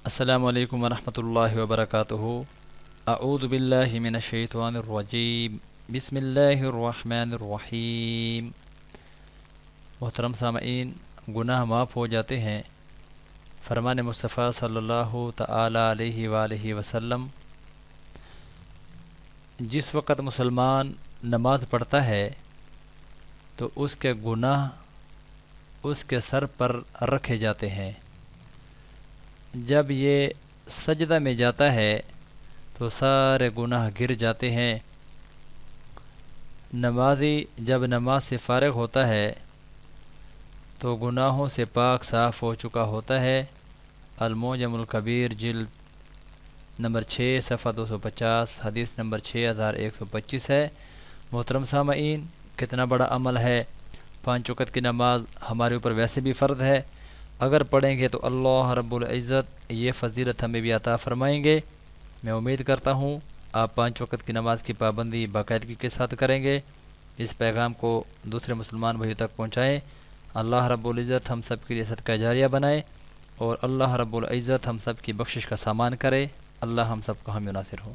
السلام علیکم ورحمۃ اللہ وبرکاتہ۔ اعوذ باللہ من الشیطان الرجیم، بسم اللہ الرحمن الرحیم۔ محترم سامعین، گناہ معاف ہو جاتے ہیں۔ فرمان مصطفیٰ صلی اللہ تعالی علیہ وآلہ وسلم، جس وقت مسلمان نماز پڑھتا ہے تو اس کے گناہ اس کے سر پر رکھے جاتے ہیں۔ جب یہ سجدہ میں جاتا ہے تو سارے گناہ گر جاتے ہیں۔ نمازی جب نماز سے فارغ ہوتا ہے تو گناہوں سے پاک صاف ہو چکا ہوتا ہے۔ المعجم الکبیر جلد نمبر 6 صفحہ 250 حدیث نمبر 6125 ہے۔ محترم سامعین، کتنا بڑا عمل ہے۔ 5 وقت کی نماز ہمارے اوپر ویسے بھی فرض ہے، اگر پڑھیں گے تو اللہ رب العزت یہ فضیلت ہمیں بھی عطا فرمائیں گے۔ میں امید کرتا ہوں آپ 5 وقت کی نماز کی پابندی باقاعدگی کے ساتھ کریں گے۔ اس پیغام کو دوسرے مسلمان بھائیوں تک پہنچائیں۔ اللہ رب العزت ہم سب کے لیے صدقہ جاریہ بنائے اور اللہ رب العزت ہم سب کی بخشش کا سامان کرے۔ اللہ ہم سب کو حامی و ناصر ہو۔